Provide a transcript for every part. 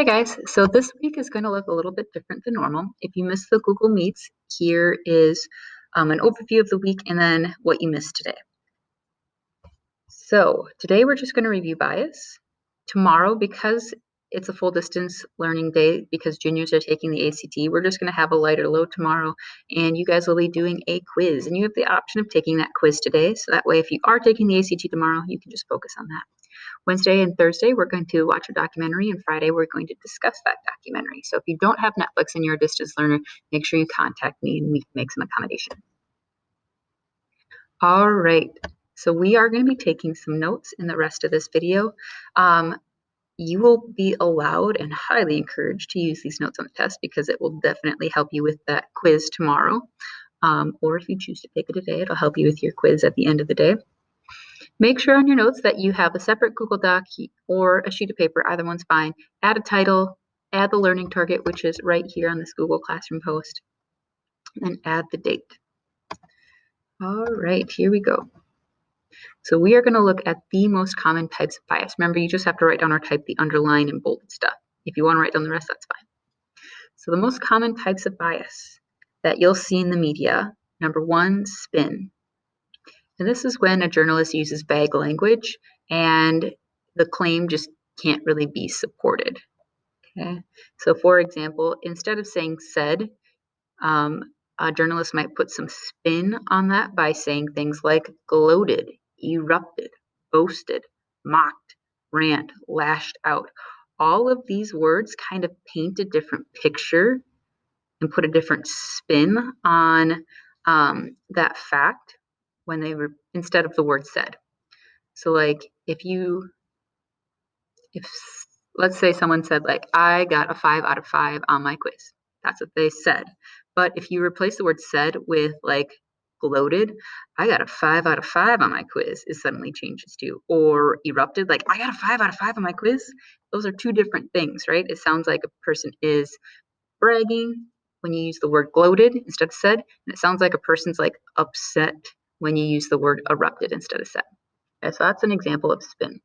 Hi guys, so this week is going to look a little bit different than normal. If you missed the Google Meets, here is an overview of the week and then what you missed today. So today we're just going to review bias. Tomorrow, because it's a full distance learning day, because juniors are taking the ACT, we're just going to have a lighter load tomorrow and you guys will be doing a quiz and you have the option of taking that quiz today. So that way, if you are taking the ACT tomorrow, you can just focus on that. Wednesday and Thursday, we're going to watch a documentary, and Friday, we're going to discuss that documentary. So if you don't have Netflix and you're a distance learner, make sure you contact me and we can make some accommodation. All right, so we are going to be taking some notes in the rest of this video. You will be allowed and highly encouraged to use these notes on the test because it will definitely help you with that quiz tomorrow. Or if you choose to take it today, it'll help you with your quiz at the end of the day. Make sure on your notes that you have a separate Google Doc or a sheet of paper, either one's fine. Add a title, add the learning target, which is right here on this Google Classroom post, and add the date. All right, here we go. So we are going to look at the most common types of bias. Remember, you just have to write down or type the underline and bolded stuff. If you want to write down the rest, that's fine. So the most common types of bias that you'll see in the media, number one, spin. And this is when a journalist uses vague language and the claim just can't really be supported. Okay. So for example, instead of saying said, a journalist might put some spin on that by saying things like gloated, erupted, boasted, mocked, rant, lashed out. All of these words kind of paint a different picture and put a different spin on that fact when they were instead of the word said. So like if let's say someone said like I got a 5 out of 5 on my quiz. That's what they said. But if you replace the word said with like gloated, I got a 5 out of 5 on my quiz, it suddenly changes to. Or erupted, like I got a 5 out of 5 on my quiz. Those are two different things, right? It sounds like a person is bragging when you use the word gloated instead of said, and it sounds like a person's like upset when you use the word erupted instead of said. Okay, so that's an example of spin.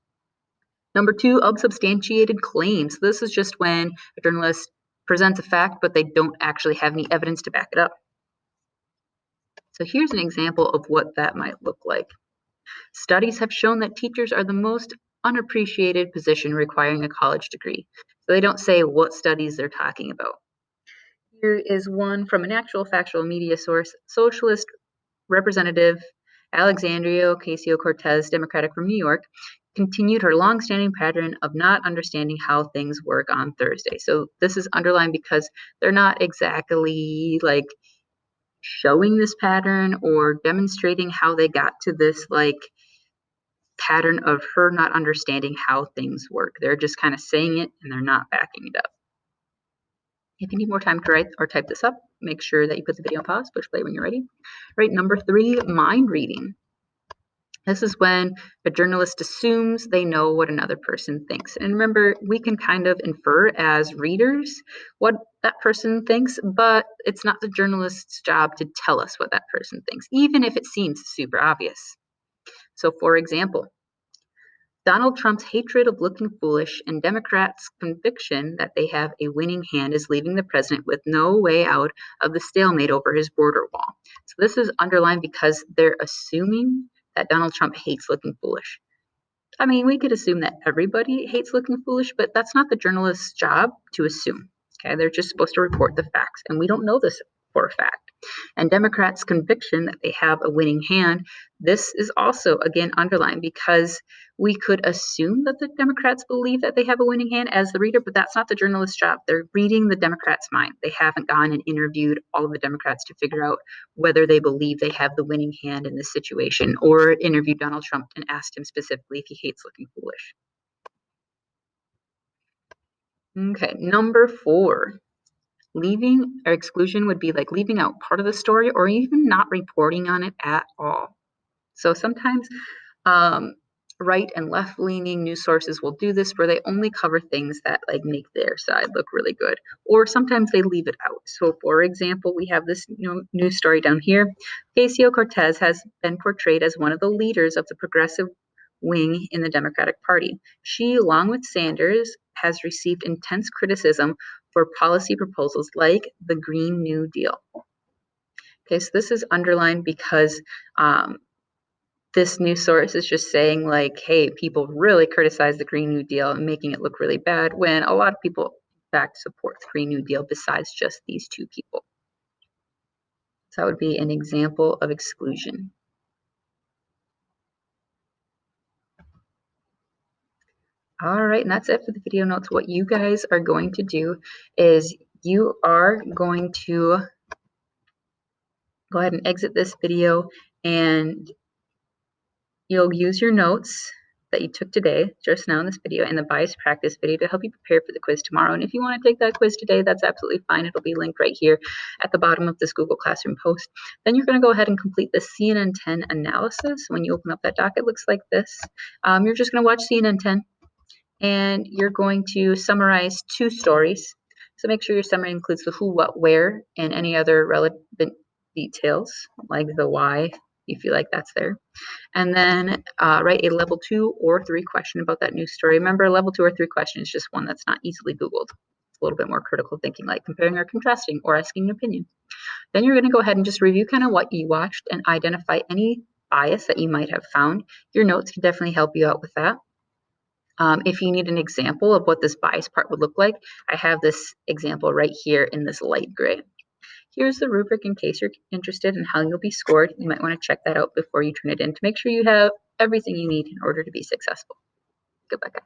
Number two, unsubstantiated claims. This is just when a journalist presents a fact, but they don't actually have any evidence to back it up. So here's an example of what that might look like. Studies have shown that teachers are the most unappreciated position requiring a college degree. So they don't say what studies they're talking about. Here is one from an actual factual media source. Socialist Representative Alexandria Ocasio-Cortez, Democratic from New York, continued her long-standing pattern of not understanding how things work on Thursday. So this is underlined because they're not exactly like showing this pattern or demonstrating how they got to this like pattern of her not understanding how things work. They're just kind of saying it and they're not backing it up. If you need more time to write or type this up, make sure that you put the video on pause, push play when you're ready. Right, number three, mind reading. This is when a journalist assumes they know what another person thinks. And remember, we can kind of infer as readers what that person thinks, but it's not the journalist's job to tell us what that person thinks, even if it seems super obvious. So for example, Donald Trump's hatred of looking foolish and Democrats' conviction that they have a winning hand is leaving the president with no way out of the stalemate over his border wall. So this is underlined because they're assuming that Donald Trump hates looking foolish. I mean, we could assume that everybody hates looking foolish, but that's not the journalist's job to assume. Okay, they're just supposed to report the facts, and we don't know this for a fact. And Democrats' conviction that they have a winning hand, this is also, again, underlined because we could assume that the Democrats believe that they have a winning hand as the reader, but that's not the journalist's job. They're reading the Democrats' mind. They haven't gone and interviewed all of the Democrats to figure out whether they believe they have the winning hand in this situation, or interviewed Donald Trump and asked him specifically if he hates looking foolish. Okay, number four. Leaving or exclusion would be like leaving out part of the story or even not reporting on it at all. So sometimes right and left leaning news sources will do this where they only cover things that like make their side look really good, or sometimes they leave it out. So for example, we have this news story down here. Ocasio-Cortez has been portrayed as one of the leaders of the progressive wing in the Democratic Party. She, along with Sanders, has received intense criticism for policy proposals like the Green New Deal. Okay, so this is underlined because this news source is just saying like, hey, people really criticize the Green New Deal and making it look really bad when a lot of people, in fact, support the Green New Deal besides just these two people. So that would be an example of exclusion. All right, and that's it for the video notes. What you guys are going to do is you are going to go ahead and exit this video, and you'll use your notes that you took today, just now in this video, and the bias practice video to help you prepare for the quiz tomorrow. And if you want to take that quiz today, that's absolutely fine. It'll be linked right here at the bottom of this Google Classroom post. Then you're going to go ahead and complete the CNN 10 analysis. When you open up that doc, it looks like this. You're just going to watch CNN 10. And you're going to summarize 2 stories. So make sure your summary includes the who, what, where, and any other relevant details, like the why, you feel like that's there. And then write a level 2 or 3 question about that news story. Remember, a level 2 or 3 question is just one that's not easily Googled. It's a little bit more critical thinking, like comparing or contrasting or asking an opinion. Then you're going to go ahead and just review kind of what you watched and identify any bias that you might have found. Your notes can definitely help you out with that. If you need an example of what this bias part would look like, I have this example right here in this light gray. Here's the rubric in case you're interested in how you'll be scored. You might want to check that out before you turn it in to make sure you have everything you need in order to be successful. Goodbye, guys.